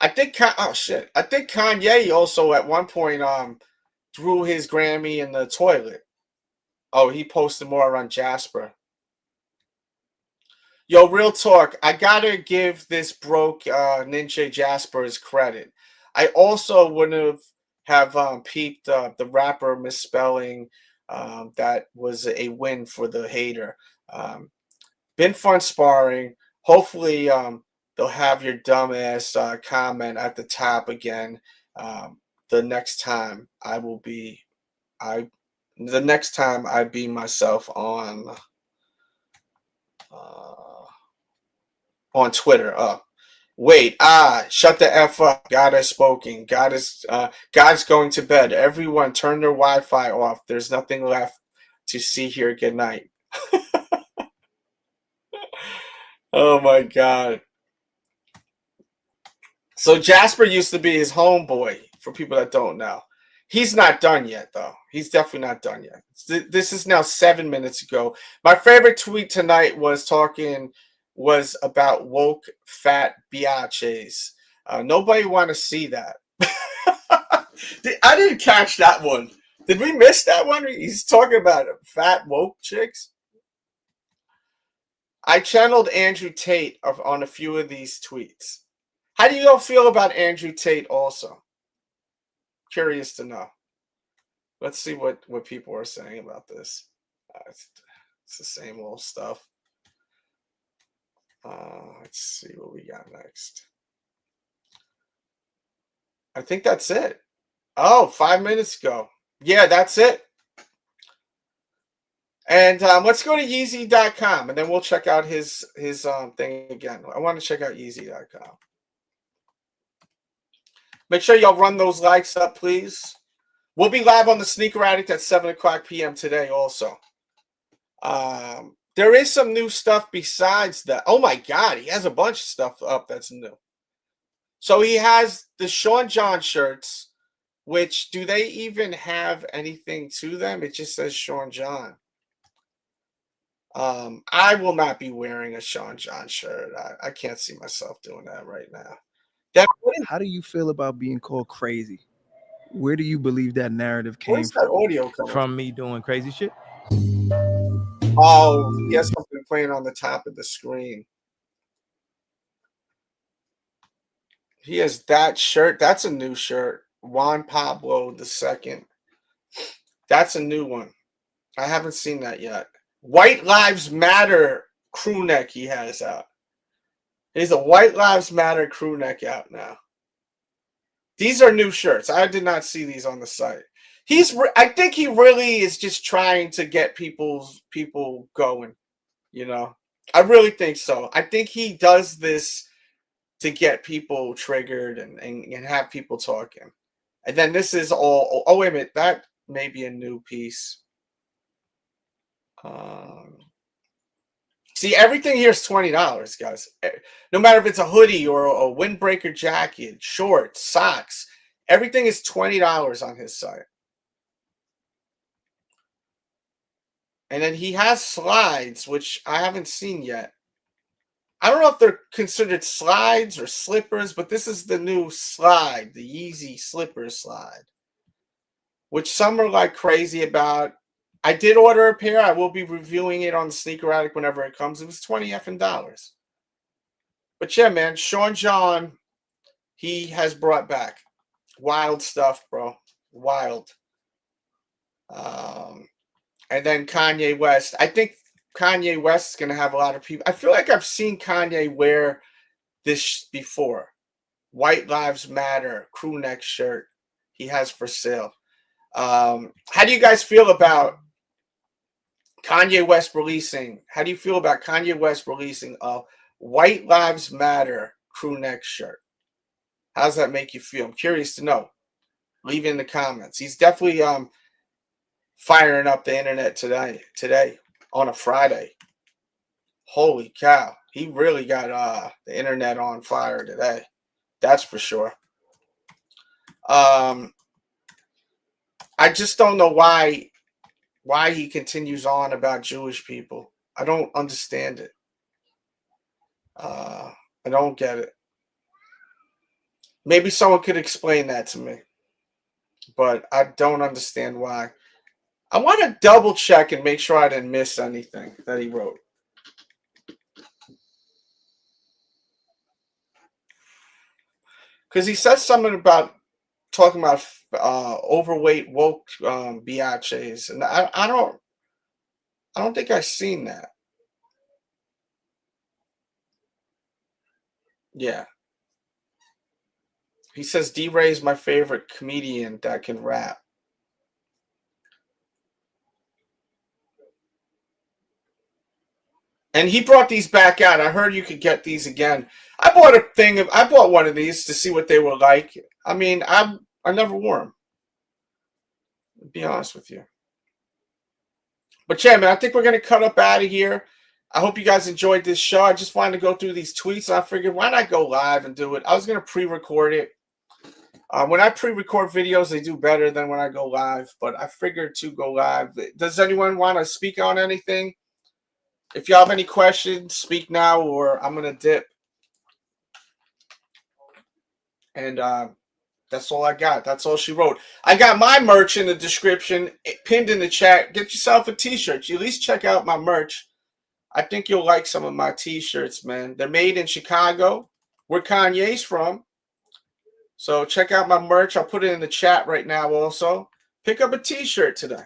I think, oh shit. I think Kanye also at one point threw his Grammy in the toilet. Oh, he posted more on Jasper. Yo, real talk. I gotta give this broke Ninja Jasper his credit. I also wouldn't have peeped the rapper misspelling. That was a win for the hater. Been fun sparring. Hopefully, they'll have your dumbass comment at the top again. The next time I be myself on Twitter. Wait, shut the F up. God has spoken. God's going to bed. Everyone turn their Wi-Fi off. There's nothing left to see here. Good night. Oh my God. So Jasper used to be his homeboy, for people that don't know. He's not done yet, though. He's definitely not done yet. This is now 7 minutes ago. My favorite tweet tonight was about woke fat biatches. Nobody want to see that. I didn't catch that one. Did we miss that one? He's talking about fat woke chicks. I channeled Andrew Tate on a few of these tweets. How do you all feel about Andrew Tate also? Curious to know. Let's see what people are saying about this. It's the same old stuff. Let's see what we got next. I think that's it. Oh, 5 minutes ago. Yeah, that's it. And let's go to Yeezy.com and then we'll check out his thing again. I want to check out Yeezy.com. Make sure y'all run those likes up, please. We'll be live on the Sneaker Addict at 7 o'clock p.m. today also. There is some new stuff besides that. Oh my God, he has a bunch of stuff up that's new. So he has the Sean John shirts, which do they even have anything to them? It just says Sean John. I will not be wearing a Sean John shirt. I can't see myself doing that right now. How do you feel about being called crazy? Where do you believe that narrative came Where's that audio coming from? Me doing crazy shit? Oh, he has something playing on the top of the screen. He has that shirt. That's a new shirt. Juan Pablo II. That's a new one. I haven't seen that yet. White Lives Matter crew neck he has out. There's a White Lives Matter crew neck out now. These are new shirts. I did not see these on the site. I think he really is just trying to get people going, you know. I really think so. I think he does this to get people triggered and have people talking. And then this is all, oh wait a minute, that may be a new piece. See, everything here is $20, guys. No matter if it's a hoodie or a windbreaker jacket, shorts, socks, everything is $20 on his site. And then he has slides, which I haven't seen yet. I don't know if they're considered slides or slippers, but this is the new slide, the Yeezy slipper slide, which some are like crazy about. I did order a pair. I will be reviewing it on the Sneaker Addict whenever it comes. It was $20. But yeah, man, Sean John, he has brought back wild stuff, bro. Wild. And then Kanye West. I think Kanye West is going to have a lot of people. I feel like I've seen Kanye wear this before. White Lives Matter crew neck shirt he has for sale. How do you guys feel about Kanye West releasing? How do you feel about Kanye West releasing a White Lives Matter crew neck shirt? How does that make you feel? I'm curious to know. Leave it in the comments. He's definitely firing up the internet today on a Friday. Holy cow. He really got the internet on fire today. That's for sure. I just don't know why he continues on about Jewish people. I don't understand it. I don't get it. Maybe someone could explain that to me. But I don't understand why. I want to double check and make sure I didn't miss anything that he wrote. Because he says something about talking about overweight woke biatches, and I don't think I've seen that. Yeah. He says D-Ray is my favorite comedian that can rap. And he brought these back out. I heard you could get these again. I bought one of these to see what they were like. I mean, I never wore them. To be honest with you. But yeah, man, I think we're gonna cut up out of here. I hope you guys enjoyed this show. I just wanted to go through these tweets. And I figured, why not go live and do it? I was gonna pre-record it. When I pre-record videos, they do better than when I go live. But I figured to go live. Does anyone want to speak on anything? If you have any questions, speak now, or I'm gonna dip. And that's all I got. That's all she wrote. I got my merch in the description, pinned in the chat. Get yourself a t-shirt. You at least check out my merch. I think you'll like some of my t-shirts, man. They're made in Chicago, where Kanye's from. So check out my merch. I'll put it in the chat right now also. Pick up a t-shirt today.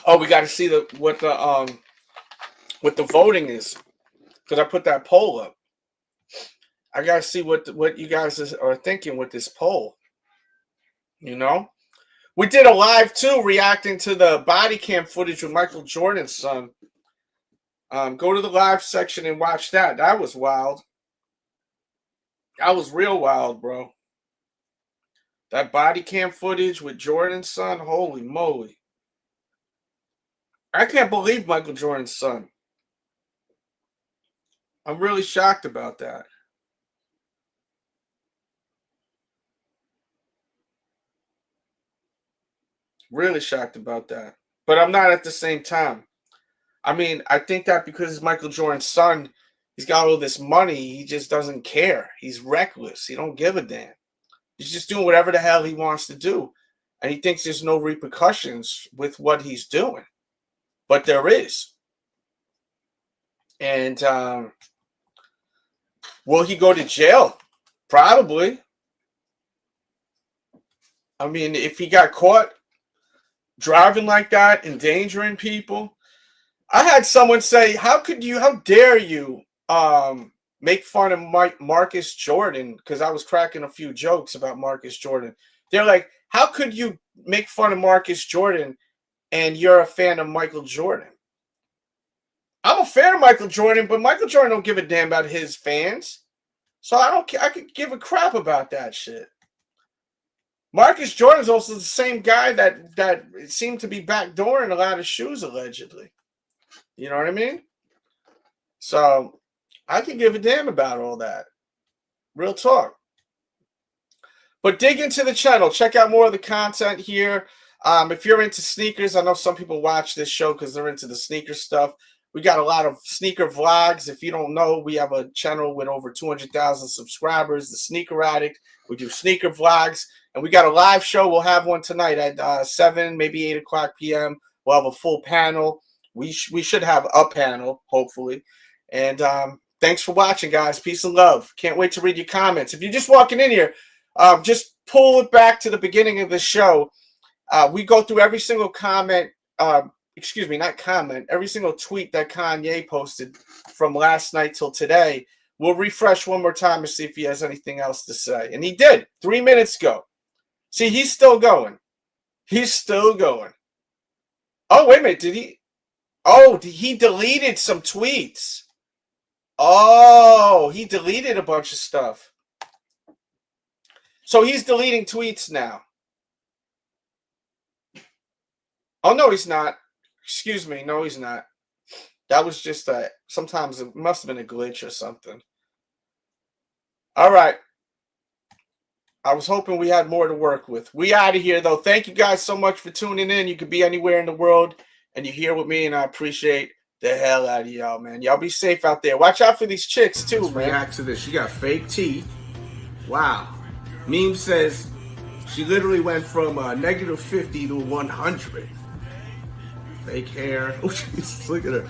Oh, we got to see what the voting is, because I put that poll up. I got to see what you guys are thinking with this poll. You know, we did a live too, reacting to the body cam footage with Michael Jordan's son. Go to the live section and watch that. That was wild. That was real wild, bro. That body cam footage with Jordan's son. Holy moly. I can't believe Michael Jordan's son. I'm really shocked about that. Really shocked about that. But I'm not at the same time. I mean, I think that because it's Michael Jordan's son, he's got all this money, he just doesn't care. He's reckless. He don't give a damn. He's just doing whatever the hell he wants to do. And he thinks there's no repercussions with what he's doing. But there is. And will he go to jail? Probably. I mean, if he got caught driving like that, endangering people. I had someone say, how dare you make fun of Marcus Jordan? Because I was cracking a few jokes about Marcus Jordan. They're like, how could you make fun of Marcus Jordan and you're a fan of Michael Jordan? I'm a fan of Michael Jordan, but Michael Jordan don't give a damn about his fans. So I could give a crap about that shit. Marcus Jordan's also the same guy that seemed to be backdooring a lot of shoes, allegedly. You know what I mean? So I can give a damn about all that. Real talk. But dig into the channel. Check out more of the content here. If you're into sneakers, I know some people watch this show because they're into the sneaker stuff. We got a lot of sneaker vlogs. If you don't know, we have a channel with over 200,000 subscribers, The Sneaker Addict. We do sneaker vlogs. And we got a live show. We'll have one tonight at 7, maybe 8 o'clock p.m. We'll have a full panel. We should have a panel, hopefully. And thanks for watching, guys. Peace and love. Can't wait to read your comments. If you're just walking in here, just pull it back to the beginning of the show. We go through every single comment. Every single tweet that Kanye posted from last night till today. We'll refresh one more time and see if he has anything else to say. And he did 3 minutes ago. See, he's still going. He's still going. Oh, wait a minute. Did he? Oh, he deleted some tweets. Oh, he deleted a bunch of stuff. So he's deleting tweets now. Oh, no, he's not. Excuse me. No, he's not. That was just a, sometimes it must have been a glitch or something. All right. I was hoping we had more to work with. We out of here, though. Thank you guys so much for tuning in. You could be anywhere in the world, and you're here with me, and I appreciate the hell out of y'all, man. Y'all be safe out there. Watch out for these chicks, too, man. React to this. She got fake teeth. Wow. Meme says she literally went from -50 to 100. Fake hair. Oh, Jesus, look at her.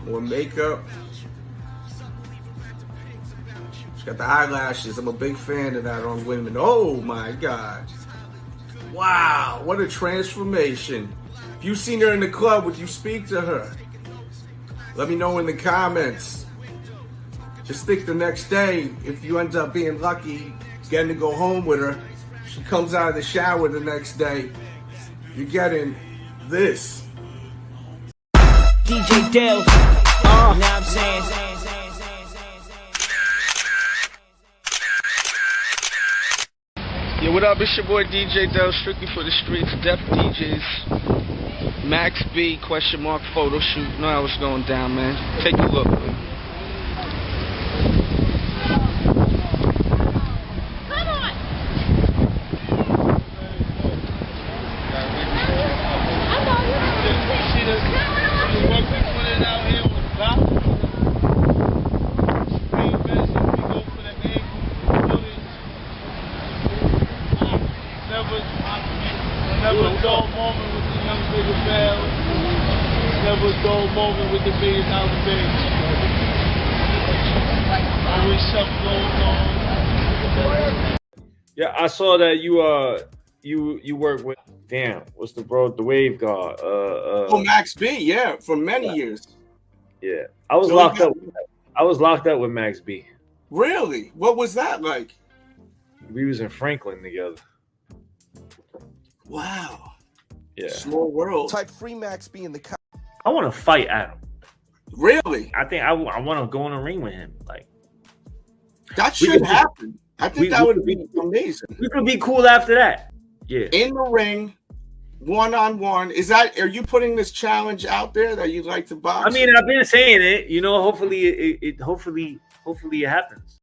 More makeup. She got the eyelashes. I'm a big fan of that on women. Oh, my God. Wow, what a transformation. If you've seen her in the club, would you speak to her? Let me know in the comments. Just think the next day, if you end up being lucky, getting to go home with her, she comes out of the shower the next day, you're getting this. DJ Dales, you know what I'm saying? Yo, what up? It's your boy DJ Dell, strictly for the streets, Def DJs, Max B, !, photo shoot. You know how it's going down, man. Take a look, man. Never a dull moment with the young nigga Bell. Never a dull moment with the $1 million baby. Always something going on. Yeah, I saw that you work with what's the wave guard? Max B, yeah, for many years. Yeah. I was locked up with Max B. Really? What was that like? We was in Franklin together. Wow. Yeah. Small world. Type free Max B in the I want to fight Adam. Really? I think I want to go in a ring with him. Like that should happen. I think that would be amazing. We could be cool after that. Yeah. In the ring, one-on-one. Are you putting this challenge out there that you'd like to box? I mean, I've been saying it. You know, hopefully it happens.